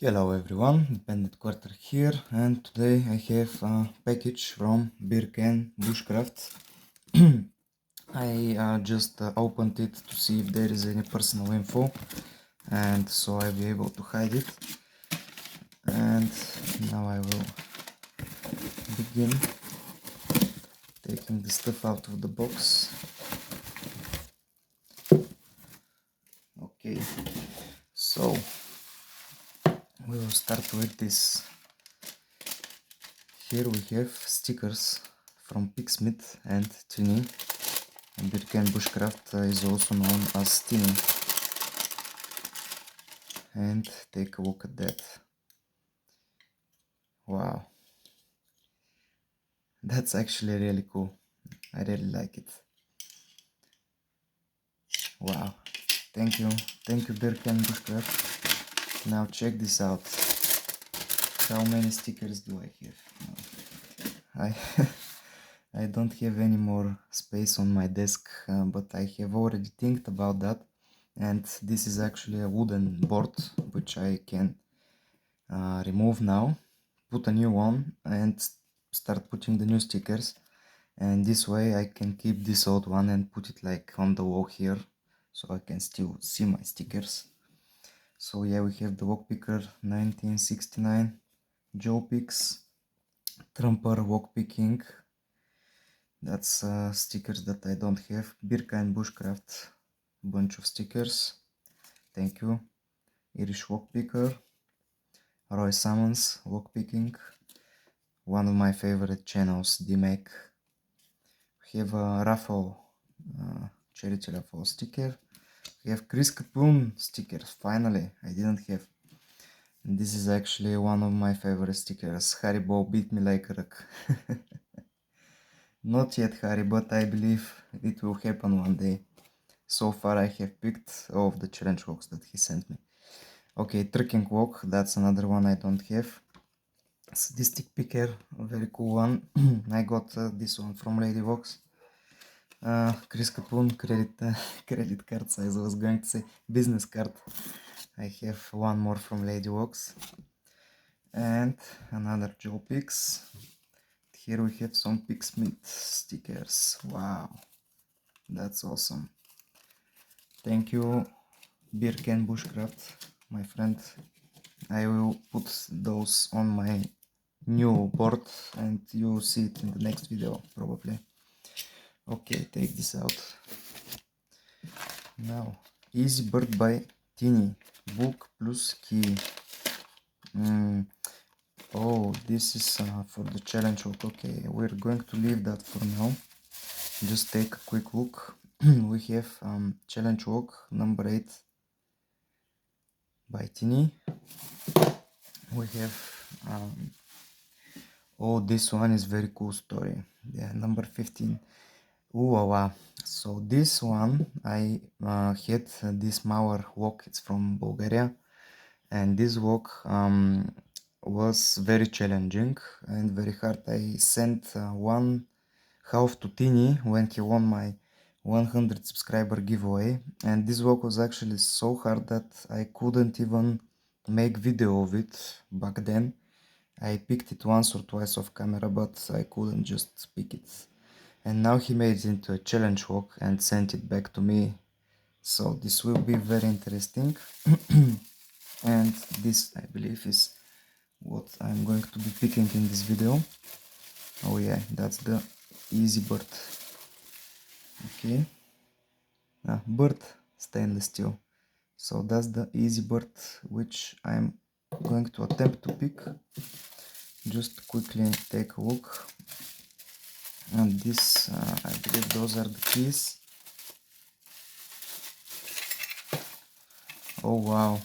Hello everyone, Bandit Quarter here, and today I have a package from Birken Bushcraft. I just opened it to see if there is any personal info, and so I'll be able to hide it. And now I will begin taking the stuff out of the box. Okay, so we will start with this. Here we have stickers from Pixmith and Tini. Birken Bushcraft is also known as Tini. And take a look at that. Wow, that's actually really cool. I really like it. Wow, thank you Birken Bushcraft. Now check this out. How many stickers do I have? I I don't have any more space on my desk, but I have already think about that, and this is actually a wooden board which I can remove now, put a new one and start putting the new stickers, and this way I can keep this old one and put it like on the wall here so I can still see my stickers. So yeah, we have the Lockpicker 1969, Joe Picks, Trumper Lockpicking. That's stickers that I don't have. Birken Bushcraft, bunch of stickers. Thank you. Irish Lockpicker, Roy Salmons Lockpicking, one of my favorite channels, DMAC. We have a raffle, charity raffle sticker. We have Chris Capone stickers, finally, I didn't have. And this is actually one of my favorite stickers, Haribo Beat Me Like a Rock. Not yet Harry, but I believe it will happen one day. So far I have picked all of the challenge walks that he sent me. Okay, Trekking Walk, that's another one I don't have. Sadistic Picker, a very cool one. I got this one from Lady Vox. Chris Capone credit card size, I was going to say business card. I have one more from Lady Vox. And another Joe Picks. Here we have some Pixmith stickers. Wow, that's awesome. Thank you Birken Bushcraft, my friend. I will put those on my new board and you'll see it in the next video probably. Okay, take this out. Now, Easy Bird by Tini, book plus key. Oh, this is for the challenge walk. Okay, we're going to leave that for now. Just take a quick look. We have challenge walk number 8 by Tini. We have oh, this one is very cool story. Yeah, number 15. Ooh, wow. So this one I had this Mauer walk. It's from Bulgaria, and this walk was very challenging and very hard. I sent one half to Tini when he won my 100 subscriber giveaway, and this walk was actually so hard that I couldn't even make video of it back then. I picked it once or twice off camera, but I couldn't just pick it. And now he made it into a challenge walk and sent it back to me. So this will be very interesting. And this, I believe, is what I'm going to be picking in this video. Oh yeah, that's the Easy Bird. Okay. Bird, stainless steel. So that's the Easy Bird, which I'm going to attempt to pick. Just quickly take a look. And this, I believe those are the keys. Oh wow.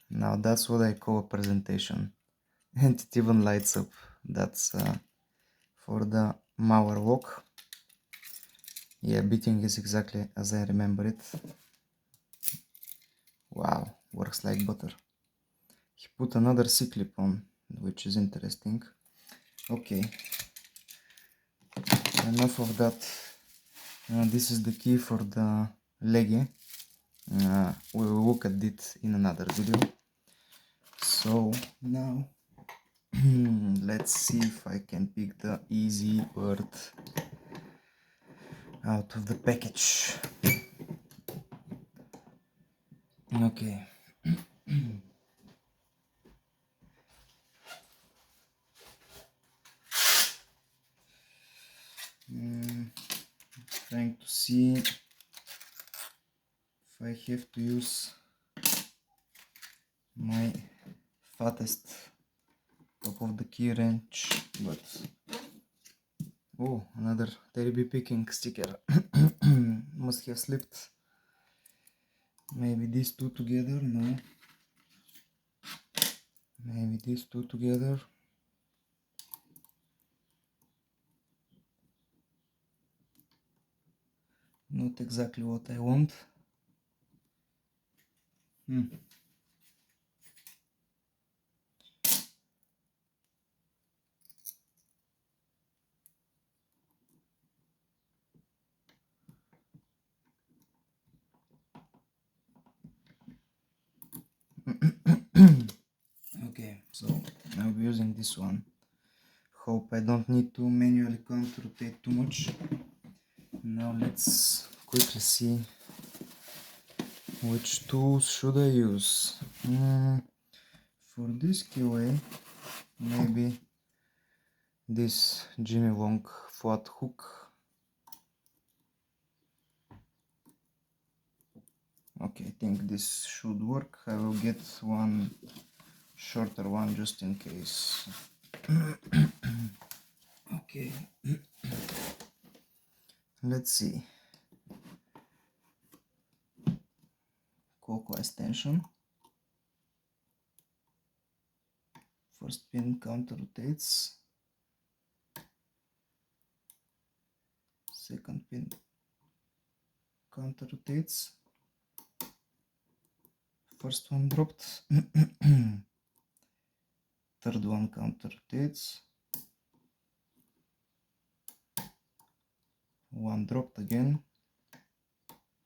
Now that's what I call a presentation. And it even lights up. That's for the Mauer walk. Yeah, beating is exactly as I remember it. Wow, works like butter. He put another C-clip on, which is interesting. Okay, enough of that. This is the key for the leggy. We will look at it in another video. So now let's see if I can pick the easy bird out of the package. Okay. Trying to see if I have to use my fattest top of the key wrench, but oh, another terribly picking sticker. Must have slipped. Maybe these two together? No. Maybe these two together. Not exactly what I want. Okay, so I'll be using this one. Hope I don't need to manually counter rotate too much. Now let's quickly see which tools should I use. For this keyway, maybe this Jimmy Wong flat hook. Okay, I think this should work. I will get one shorter one just in case. Okay, let's see. Clockwise tension. First pin counter rotates. Second pin counter rotates. First one dropped. Third one counter rotates. One dropped again.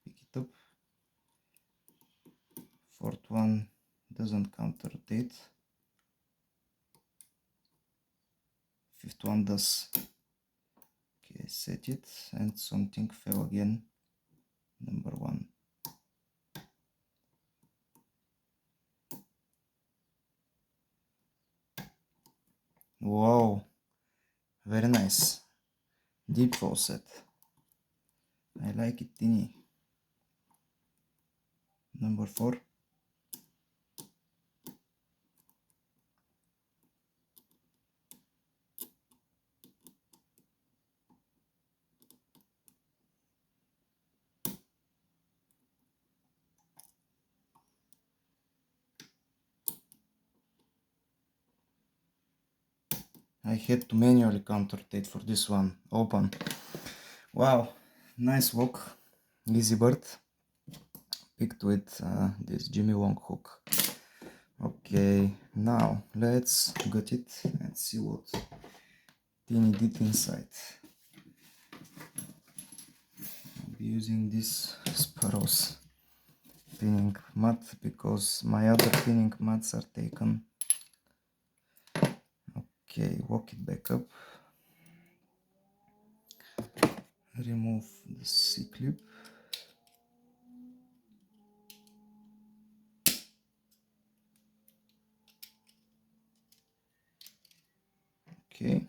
Pick it up. Fourth one doesn't counter rotate. Fifth one does. Okay, set it, and something fell again. Number one. Wow, very nice. Deep faucet. I like it, teeny. Number four. I had to manually counter rotate for this one. Open. Wow, nice walk. Easy bird. Picked with this Jimmy Wong hook. Okay, now let's get it and see what Teeny did inside. I'll be using this Sparrows pinning mat because my other pinning mats are taken. Okay, walk it back up. Remove the C-clip. Okay.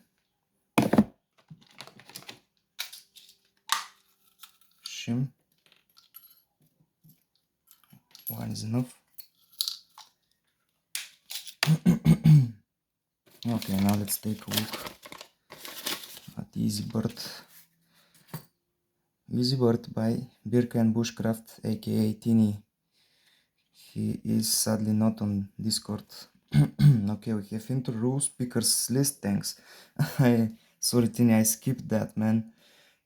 Shim. One is enough. Okay, now let's take a look at Easy Bird. Easy Bird by Birka and Bushcraft, aka Teeny. He is sadly not on Discord. Okay, we have intro rules, speakers list, thanks. Sorry Teeny, I skipped that, man.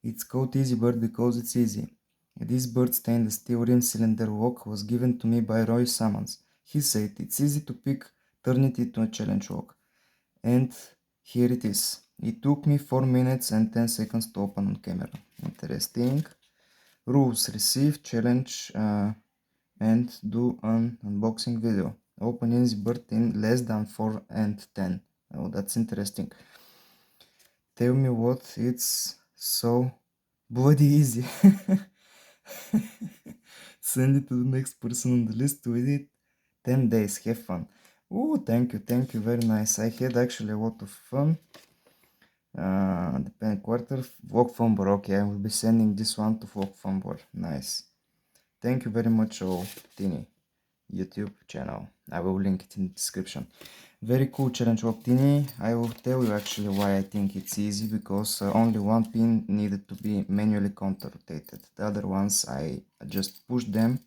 It's called Easy Bird because it's easy. This bird stainless steel rim cylinder lock was given to me by Roy Sammons. He said it's easy to pick, turn it into a challenge lock. And here it is. It took me 4 minutes and 10 seconds to open on camera. Interesting. Rules: receive challenge and do an unboxing video. Open Easy Bird in less than 4 and 10. Oh, that's interesting. Tell me what, it's so bloody easy. Send it to the next person on the list with it. 10 days, have fun. Oh, thank you, very nice. I had actually a lot of fun. The pen quarter, Vlog Fumber. Okay, I will be sending this one to Vlog Fumber. Nice. Thank you very much, all Tini YouTube channel. I will link it in the description. Very cool challenge work, Tini. I will tell you actually why I think it's easy, because only one pin needed to be manually counter rotated. The other ones I just pushed them,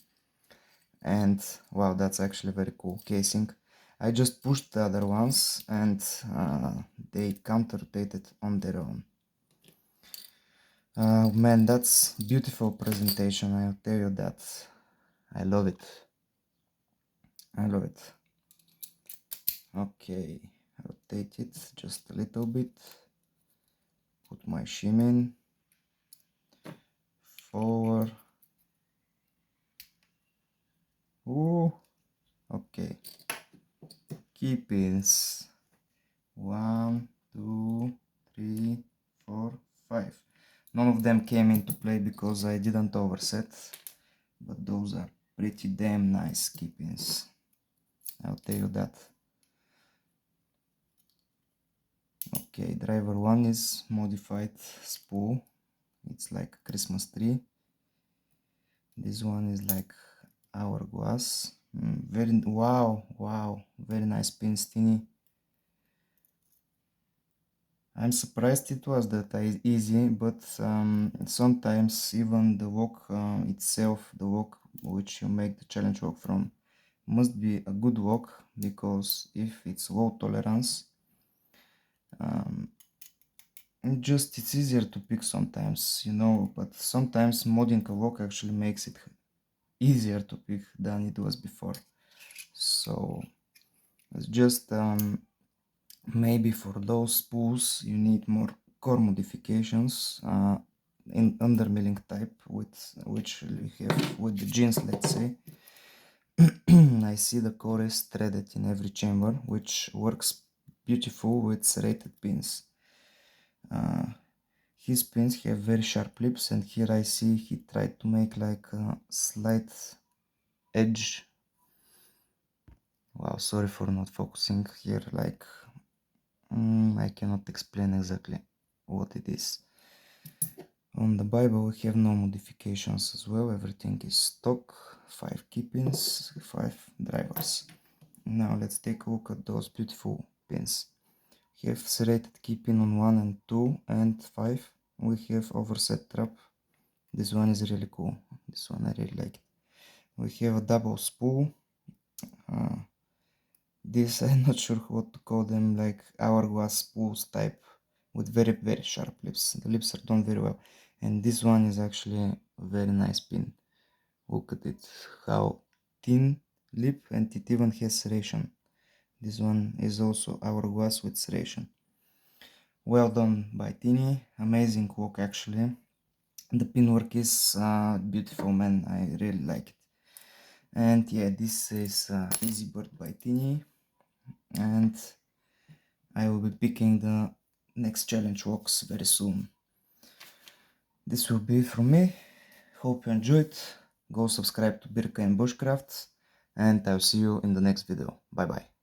and wow, that's actually very cool casing. I just pushed the other ones and they counter rotated on their own. Man, that's beautiful presentation, I'll tell you that. I love it. I love it. Okay, rotate it just a little bit. Put my shim in. Forward. Ooh, okay. Key pins. 1, 2, 3, 4, 5. None of them came into play because I didn't overset, but those are pretty damn nice key pins. I'll tell you that. Okay, driver 1 is modified spool. It's like a Christmas tree. This one is like hourglass. Very wow, very nice pins, Tini. I'm surprised it was that easy, but sometimes even the lock itself, the lock which you make the challenge lock from, must be a good lock, because if it's low tolerance, it's easier to pick sometimes, you know, but sometimes modding a lock actually makes it easier to pick than it was before. So it's just maybe for those spools you need more core modifications in undermilling type, with which we have with the jeans, let's say. I see the core is threaded in every chamber, which works beautiful with serrated pins. His pins have very sharp lips, and here I see he tried to make like a slight edge. Wow, sorry for not focusing here, like I cannot explain exactly what it is. On the Bible we have no modifications as well, everything is stock. 5 key pins, 5 drivers. Now let's take a look at those beautiful pins. We have serrated key pin on 1 and 2 and 5. We have overset trap. This one is really cool, this one I really like it. We have a double spool. This I'm not sure what to call them, like hourglass spools type, with very sharp lips. The lips are done very well, and this one is actually a very nice pin. Look at it, how thin lip, and it even has serration. This one is also hourglass with serration. Well done by Tini, amazing work actually. The pin work is beautiful, man, I really like it. And yeah, this is Easy Bird by Tini, and I will be picking the next challenge walks very soon. This will be from me. Hope you enjoyed. Go subscribe to Birka and Bushcraft, and I'll see you in the next video. Bye bye.